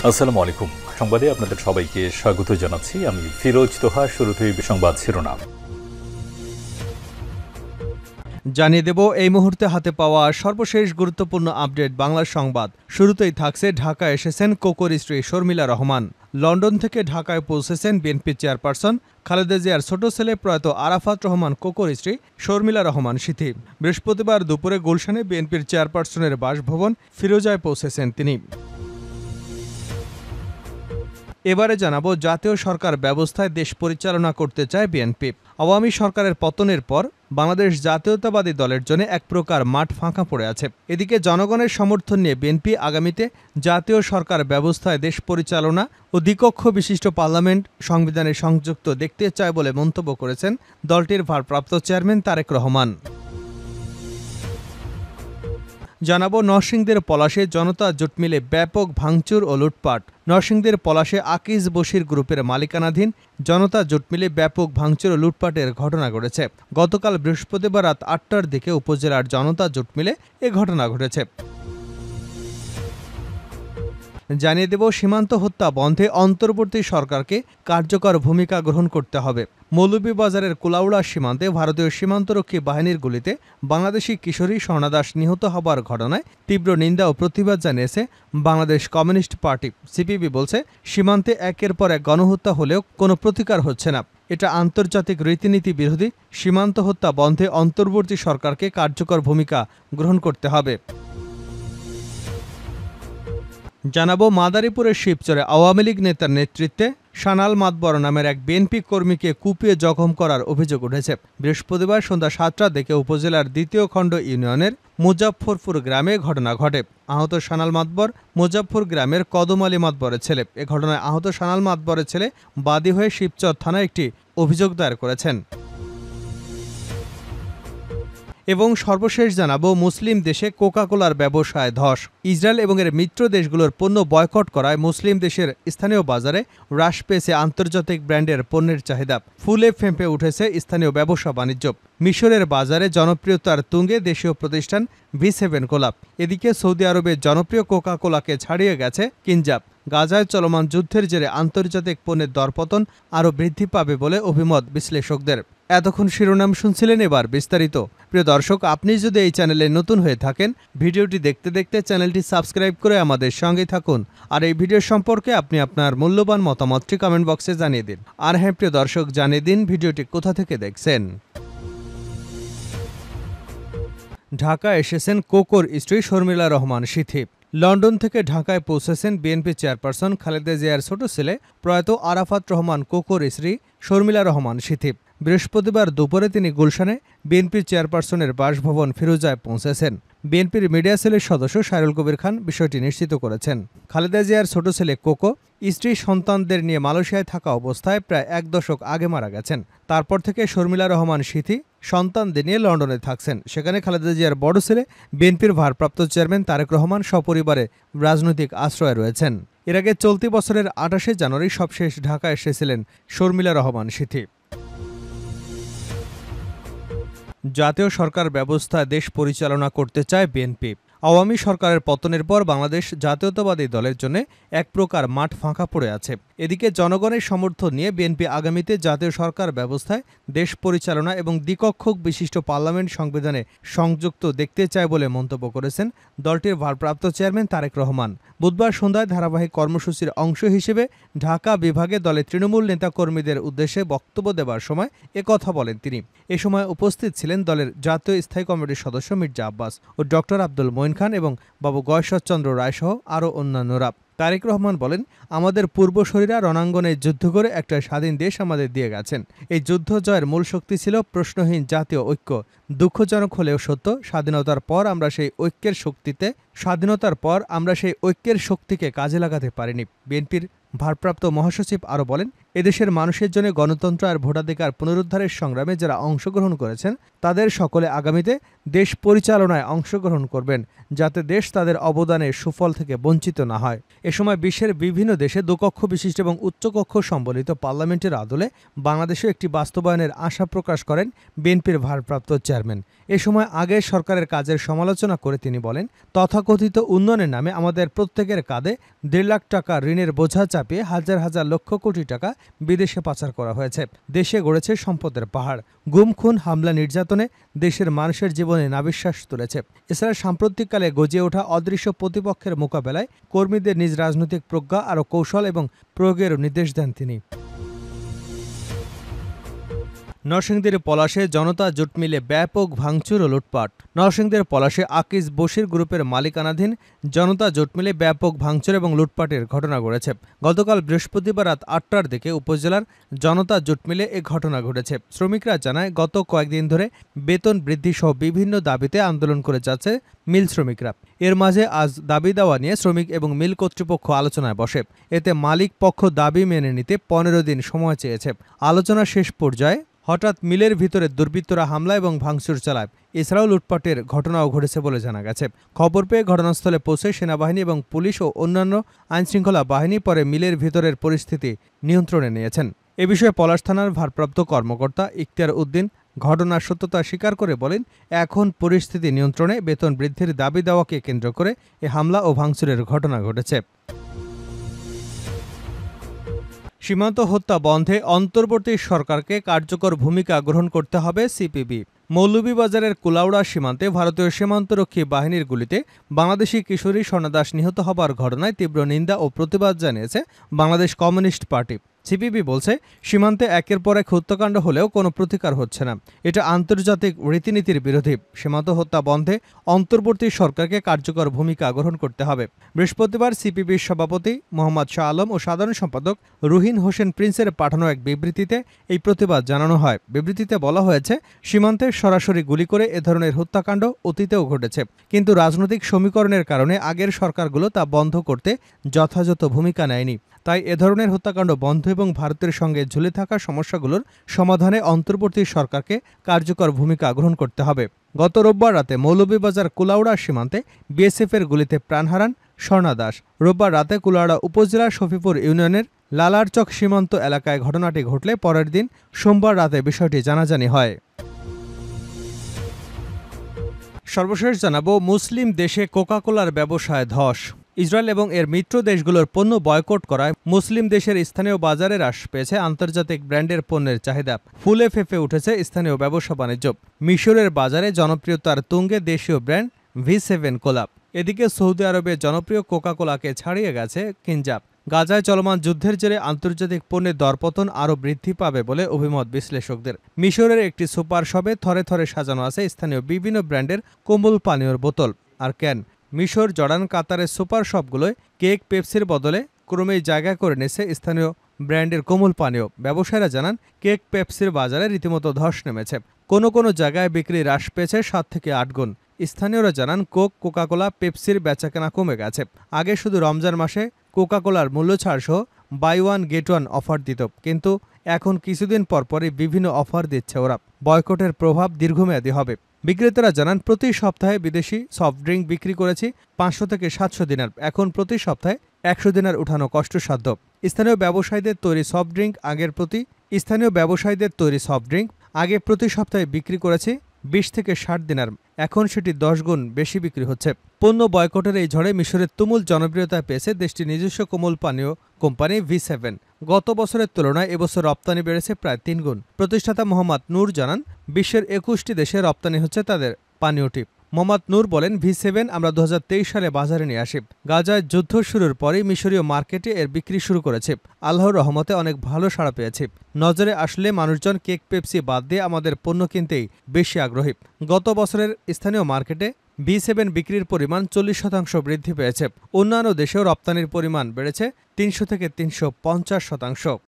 আসসালামু আলাইকুম। সংবাদে আপনাদের সবাইকে স্বাগত জানাচ্ছি। আমি ফিরোজ তোহা। শুরুতেই সংবাদ শিরোনাম জানিয়ে দেব এই মুহূর্তে হাতে পাওয়া সর্বশেষ গুরুত্বপূর্ণ আপডেট বাংলা সংবাদ। শুরুতেই থাকছে ঢাকা এসেছেন কোকোর স্ত্রী শর্মিলা রহমান। লন্ডন থেকে ঢাকায় পৌঁছেছেন বিএনপি চেয়ারপারসন খালেদা জিয়ার ছোট ছেলে প্রয়াত আরাফাত রহমান কোকোর স্ত্রী শর্মিলা রহমান সিথি। বৃহস্পতিবার দুপুরে গুলশানে বিএনপির চেয়ারপারসনের বাসভবন ফিরোজায় পৌঁছেছেন তিনি। এবারে জানাবো, জাতীয় সরকার ব্যবস্থায় দেশ পরিচালনা করতে চায় বিএনপি। আওয়ামী সরকারের পতনের পর বাংলাদেশ জাতীয়তাবাদী দলের জন্য এক প্রকার মাঠ ফাঁকা পড়ে আছে। এদিকে জনগণের সমর্থন নিয়ে বিএনপি আগামীতে জাতীয় সরকার ব্যবস্থায় দেশ পরিচালনা ও দ্বিকক্ষ বিশিষ্ট পার্লামেন্ট সংবিধানে সংযুক্ত দেখতে চায় বলে মন্তব্য করেছেন দলটির ভারপ্রাপ্ত চেয়ারম্যান তারেক রহমান। জানাবো, নরসিংদীর পলাশে জনতা জোট মিলে ব্যাপক ভাঙচুর ও লুটপাট। নরসিংদীর পলাশে আকিজ বশির গ্রুপের মালিকানাধীন জনতা জোট মিলে ব্যাপক ভাঙচুর ও লুটপাটের ঘটনা ঘটেছে। গতকাল বৃহস্পতিবার রাত ৮টার দিকে উপজেলার জনতা জোট মিলে এ ঘটনা ঘটেছে। জানিয়ে দেব, সীমান্ত হত্যা বন্ধে অন্তর্বর্তী সরকারকে কার্যকর ভূমিকা গ্রহণ করতে হবে। মৌলভীবাজারের কুলাউড়া সীমান্তে ভারতীয় সীমান্তরক্ষী বাহিনীর গুলিতে বাংলাদেশি কিশোরী স্বর্ণা দাস নিহত হবার ঘটনায় তীব্র নিন্দা ও প্রতিবাদ জানিয়েছে বাংলাদেশ কমিউনিস্ট পার্টি। সিপিবি বলছে, সীমান্তে একের পর এক গণহত্যা হলেও কোনো প্রতিকার হচ্ছে না। এটা আন্তর্জাতিক রীতিনীতি বিরোধী। সীমান্ত হত্যা বন্ধে অন্তর্বর্তী সরকারকে কার্যকর ভূমিকা গ্রহণ করতে হবে। জানাবো, মাদারীপুরের শিবচরে আওয়ামী লীগ নেতার নেতৃত্বে সানাল মাতবর নামের এক বিএনপি কর্মীকে কুপিয়ে জখম করার অভিযোগ উঠেছে। বৃহস্পতিবার সন্ধ্যা ৭টার দিকে উপজেলার দ্বিতীয় খণ্ড ইউনিয়নের মুজাফফরপুর গ্রামে ঘটনা ঘটে। আহত সানাল মাতবর মুজাফফর গ্রামের কদম আলী মাতবরের ছেলে। এ ঘটনায় আহত সানাল মাতবরের ছেলে বাদী হয়ে শিবচর থানায় একটি অভিযোগ দায়ের করেছেন। এবং সর্বশেষ জানাবো, মুসলিম দেশে কোকাকোলার ব্যবসায় ধস। ইসরায়েল এবং এর মিত্র দেশগুলোর পণ্য বয়কট করায় মুসলিম দেশের স্থানীয় বাজারে হ্রাস পেয়েছে আন্তর্জাতিক ব্র্যান্ডের পণ্যের চাহিদা। ফুলে ফেঁপে উঠেছে স্থানীয় ব্যবসা বাণিজ্য। মিশরের বাজারে জনপ্রিয়তার তুঙ্গে দেশীয় প্রতিষ্ঠান ভি7 কোলা। এদিকে সৌদি আরবের জনপ্রিয় কোকাকোলাকে ছাড়িয়ে গেছে কিনজাব। গাজায় চলমান যুদ্ধের জেরে আন্তর্জাতিক পণ্যের দরপতন আরও বৃদ্ধি পাবে বলে অভিমত বিশ্লেষকদের। এতক্ষণ শিরোনাম শুনছিলেন, এবার বিস্তারিত। প্রিয় দর্শক, আপনি যদি এই চ্যানেলে নতুন হয়ে থাকেন, ভিডিওটি দেখতে দেখতে চ্যানেলটি সাবস্ক্রাইব করে আমাদের সঙ্গে থাকুন। আর এই ভিডিও সম্পর্কে আপনি আপনার মূল্যবান মতামতটি কমেন্ট বক্সে জানিয়ে দিন। আর হ্যাঁ প্রিয় দর্শক, জানিয়ে দিন ভিডিওটি কোথা থেকে দেখছেন। ঢাকা এসেছেন কোকোর স্ত্রী শর্মিলা রহমান সিথি। লন্ডন থেকে ঢাকায় পৌঁছেছেন বিএনপি চেয়ারপারসন খালেদা জিয়ার ছোট ছেলে প্রয়াত আরাফাত রহমান কোকোর স্ত্রী শর্মিলা রহমান সিথি। বৃহস্পতিবার দুপুরে তিনি গুলশানে বিএনপির চেয়ারপারসনের বাসভবন ফিরোজায় পৌঁছেছেন। বিএনপির মিডিয়া সেলের সদস্য সাইরুল কবির খান বিষয়টি নিশ্চিত করেছেন। খালেদা জিয়ার ছোট ছেলে কোকো স্ত্রী সন্তানদের নিয়ে মালয়েশিয়ায় থাকা অবস্থায় প্রায় এক দশক আগে মারা গেছেন। তারপর থেকে শর্মিলা রহমান সিথি সন্তানদের নিয়ে লন্ডনে থাকছেন। সেখানে খালেদা জিয়ার বড় ছেলে বিএনপির ভারপ্রাপ্ত চেয়ারম্যান তারেক রহমান সপরিবারে রাজনৈতিক আশ্রয়ে রয়েছেন। এর আগে চলতি বছরের ২৮শে জানুয়ারি সবশেষ ঢাকা এসেছিলেন শর্মিলা রহমান সিথি। জাতীয় সরকার ব্যবস্থায় দেশ পরিচালনা করতে চায় বিএনপি। আওয়ামী সরকারের পতনের পর বাংলাদেশ জাতীয়তাবাদী দলের জন্য এক প্রকার মাঠ ফাঁকা পড়ে আছে। এদিকে জনগণের সমর্থন নিয়ে বিএনপি আগামীতে জাতীয় সরকার ব্যবস্থায় দেশ পরিচালনা এবং দ্বিকক্ষক বিশিষ্ট পার্লামেন্ট সংবিধানে সংযুক্ত দেখতে চায় বলে মন্তব্য করেছেন দলটির ভারপ্রাপ্ত চেয়ারম্যান তারেক রহমান। বুধবার সন্ধ্যায় ধারাবাহিক কর্মসূচির অংশ হিসেবে ঢাকা বিভাগে দলের তৃণমূল নেতাকর্মীদের উদ্দেশ্যে বক্তব্য দেবার সময় একথা বলেন তিনি। এ সময় উপস্থিত ছিলেন দলের জাতীয় স্থায়ী কমিটির সদস্য মির্জা আব্বাস ও ডক্টর আব্দুল মঈন খান এবং বাবু গয়েশ্বরচন্দ্র রায়সহ আরও অন্যান্যরা। তারেক রহমান বলেন, আমাদের পূর্বসূরীরা রণাঙ্গনে যুদ্ধ করে একটা স্বাধীন দেশ আমাদের দিয়ে গেছেন। এই যুদ্ধ জয়ের মূল শক্তি ছিল প্রশ্নহীন জাতীয় ঐক্য। দুঃখজনক হলেও সত্য, স্বাধীনতার পর আমরা সেই ঐক্যের শক্তিকে কাজে লাগাতে পারিনি। বিএনপির ভারপ্রাপ্ত মহাসচিব আরও বলেন, এদেশের মানুষের জন্য গণতন্ত্র আর ভোটাধিকার পুনরুদ্ধারের সংগ্রামে যারা অংশগ্রহণ করেছেন তাদের সকলে আগামীতে দেশ পরিচালনায় অংশগ্রহণ করবেন, যাতে দেশ তাদের অবদানের সুফল থেকে বঞ্চিত না হয়। এ সময় বিশ্বের বিভিন্ন দেশে দুকক্ষ বিশিষ্ট এবং উচ্চকক্ষ সম্বলিত পার্লামেন্টের আদলে বাংলাদেশেও একটি বাস্তবায়নের আশা প্রকাশ করেন বিএনপির ভারপ্রাপ্ত চেয়ারম্যান। এ সময় আগের সরকারের কাজের সমালোচনা করে তিনি বলেন, তথাকথিত উন্নয়নের নামে আমাদের প্রত্যেকের কাঁধে 1.5 লাখ টাকা ঋণের বোঝা চাপিয়ে হাজার হাজার লক্ষ কোটি টাকা বিদেশে পাচার করা হয়েছে। দেশে গড়েছে সম্পদের পাহাড়। গুম, খুন, হামলা, নির্যাতনে দেশের মানুষের জীবনে নাবিশ্বাস তুলেছে। এছাড়া সাম্প্রতিককালে গজিয়ে ওঠা অদৃশ্য প্রতিপক্ষের মোকাবেলায় কর্মীদের নিজ রাজনৈতিক প্রজ্ঞা আরও কৌশল এবং প্রয়োগের নির্দেশ দেন তিনি। নরসিংদীর পলাশে জনতা জোট মিলে ব্যাপক ভাঙচুর ও লুটপাট। নরসিংদীর পলাশে আকিজ বশির গ্রুপের মালিকানাধীন জনতা জোট মিলে ব্যাপক ভাঙচুর এবং লুটপাটের ঘটনা ঘটেছে। গতকাল বৃহস্পতিবার রাত 8টার দিকে উপজেলার জনতা জোট মিলে এ ঘটনা ঘটেছে। শ্রমিকরা জানায়, গত কয়েকদিন ধরে বেতন বৃদ্ধি সহ বিভিন্ন দাবিতে আন্দোলন করে যাচ্ছে মিল শ্রমিকরা। এর মাঝে আজ দাবি দেওয়া নিয়ে শ্রমিক এবং মিল কর্তৃপক্ষ আলোচনায় বসে। এতে মালিক পক্ষ দাবি মেনে নিতে 15 দিন সময় চেয়েছে। আলোচনা শেষ পর্যায়ে হঠাৎ মিলের ভিতরে দুর্বৃত্তরা হামলা এবং ভাঙচুর চালায়। এছাড়াও লুটপাটের ঘটনাও ঘটেছে বলে জানা গেছে। খবর পেয়ে ঘটনাস্থলে পৌঁছে সেনাবাহিনী এবং পুলিশ ও অন্যান্য আইনশৃঙ্খলা বাহিনী পরে মিলের ভিতরের পরিস্থিতি নিয়ন্ত্রণে নিয়েছেন। এ বিষয়ে পলাশ থানার ভারপ্রাপ্ত কর্মকর্তা ইখতিয়ার উদ্দিন ঘটনার সত্যতা স্বীকার করে বলেন, এখন পরিস্থিতি নিয়ন্ত্রণে। বেতন বৃদ্ধির দাবি দেওয়াকে কেন্দ্র করে এ হামলা ও ভাঙচুরের ঘটনা ঘটেছে। সীমান্ত হত্যা বন্ধে অন্তর্বর্তী সরকারকে কার্যকর ভূমিকা গ্রহণ করতে হবে সিপিবি। মৌলভীবাজারের কুলাউড়া সীমান্তে ভারতীয় সীমান্তরক্ষী বাহিনীর গুলিতে বাংলাদেশি কিশোরী স্বর্ণা দাস নিহত হবার ঘটনায় তীব্র নিন্দা ও প্রতিবাদ জানিয়েছে বাংলাদেশ কমিউনিস্ট পার্টি। সিপিবি বলছে, সীমান্তে একের পর এক হত্যাকাণ্ড হলেও কোনো প্রতিকার হচ্ছে না। এটা আন্তর্জাতিক রীতিনীতির বিরোধী। সীমান্ত হত্যা বন্ধে অন্তর্বর্তী সরকারকে কার্যকর ভূমিকা গ্রহণ করতে হবে। বৃহস্পতিবার সিপিবির সভাপতি মোহাম্মদ শাহ আলম ও সাধারণ সম্পাদক রুহিন হোসেন প্রিন্সের পাঠানো এক বিবৃতিতে এই প্রতিবাদ জানানো হয়। বিবৃতিতে বলা হয়েছে, সীমান্তে সরাসরি গুলি করে এ ধরনের হত্যাকাণ্ড অতীতেও ঘটেছে, কিন্তু রাজনৈতিক সমীকরণের কারণে আগের সরকারগুলো তা বন্ধ করতে যথাযথ ভূমিকা নেয়নি। তাই এ ধরনের হত্যাকাণ্ড বন্ধ এবং ভারতের সঙ্গে ঝুলে থাকা সমস্যাগুলোর সমাধানে অন্তর্বর্তী সরকারকে কার্যকর ভূমিকা গ্রহণ করতে হবে। গত রোববার রাতে মৌলভীবাজার কুলাউড়া সীমান্তে বিএসএফের গুলিতে প্রাণ হারান স্বর্ণা দাস। রোববার রাতে কুলাউড়া উপজেলার শফিপুর ইউনিয়নের লালারচক সীমান্ত এলাকায় ঘটনাটি ঘটলে পরের দিন সোমবার রাতে বিষয়টি জানাজানি হয়। সর্বশেষ জানাবো, মুসলিম দেশে কোকাকোলার ব্যবসায় ধস। ইসরায়েল এবং এর মিত্র দেশগুলোর পণ্য বয়কট করায় মুসলিম দেশের স্থানীয় বাজারে হ্রাস পেয়েছে আন্তর্জাতিক ব্র্যান্ডের পণ্যের চাহিদা। ফুলে ফেঁপে উঠেছে স্থানীয় ব্যবসা বাণিজ্য। মিশরের বাজারে জনপ্রিয়তার তুঙ্গে দেশীয় ব্র্যান্ড V7 কোলা। এদিকে সৌদি আরবের জনপ্রিয় কোকাকোলাকে ছাড়িয়ে গেছে কিনজাব। গাজায় চলমান যুদ্ধের জেরে আন্তর্জাতিক পণ্যের দরপতন আরও বৃদ্ধি পাবে বলে অভিমত বিশ্লেষকদের। মিশরের একটি সুপার শপে থরে থরে সাজানো আছে স্থানীয় বিভিন্ন ব্র্যান্ডের কোমল পানীয়র বোতল আর ক্যান। মিশর, জর্ডান, কাতারের সুপার শপগুলোয় কেক, পেপসির বদলে ক্রমেই জায়গা করে নিয়েছে স্থানীয় ব্র্যান্ডের কোমল পানীয়। ব্যবসায়ীরা জানান, কেক, পেপসির বাজারে রীতিমতো ধস নেমেছে। কোনো কোনো জায়গায় বিক্রি হ্রাস পেয়েছে 7 থেকে 8 গুণ। স্থানীয়রা জানান, কোকাকোলা, পেপসির বেচাকেনা কমে গেছে। আগে শুধু রমজান মাসে কোকাকোলার মূল্য ছাড় সহ buy one get one offer দিত, কিন্তু এখন কিছুদিন পরপরই বিভিন্ন অফার দিচ্ছে ওরা। বয়কটের প্রভাব দীর্ঘমেয়াদী হবে। বিক্রেতারা জানান, প্রতি সপ্তাহে বিদেশি সফট ড্রিঙ্ক বিক্রি করেছি 500 থেকে 700 দিনার। এখন প্রতি সপ্তাহে 100 দিনার উঠানো কষ্টসাধ্য। স্থানীয় ব্যবসায়ীদের তৈরি সফট ড্রিঙ্ক আগে প্রতি সপ্তাহে বিক্রি করেছি 20 থেকে 60 দিনার। এখন সেটি 10 গুণ বেশি বিক্রি হচ্ছে। পণ্য বয়কটের এই ঝড়ে মিশরের তুমুল জনপ্রিয়তা পেয়েছে দেশটির নিজস্ব কোমল পানীয় কোম্পানি V7। গত বছরের তুলনায় এবছর রপ্তানি বেড়েছে প্রায় 3 গুণ। প্রতিষ্ঠাতা মোহাম্মদ নূর জানান, বিশ্বের 21টি দেশে রপ্তানি হচ্ছে তাদের পানীয়টি। মোহাম্মদ নূর বলেন, V7 আমরা 2023 সালে বাজারে নিয়ে আসি। গাজায় যুদ্ধ শুরুর পরই মিশরীয় মার্কেটে এর বিক্রি শুরু করেছে। আল্লাহর রহমতে অনেক ভালো সাড়া পেয়েছি। নজরে আসলে মানুষজন কেক, পেপসি বাদ দিয়ে আমাদের পণ্য কিনতেই বেশি আগ্রহী। গত বছরের স্থানীয় মার্কেটে V7 বিক্রির পরিমাণ 40% বৃদ্ধি পেয়েছে। অন্যান্য দেশেও রপ্তানির পরিমাণ বেড়েছে 300 থেকে 350%।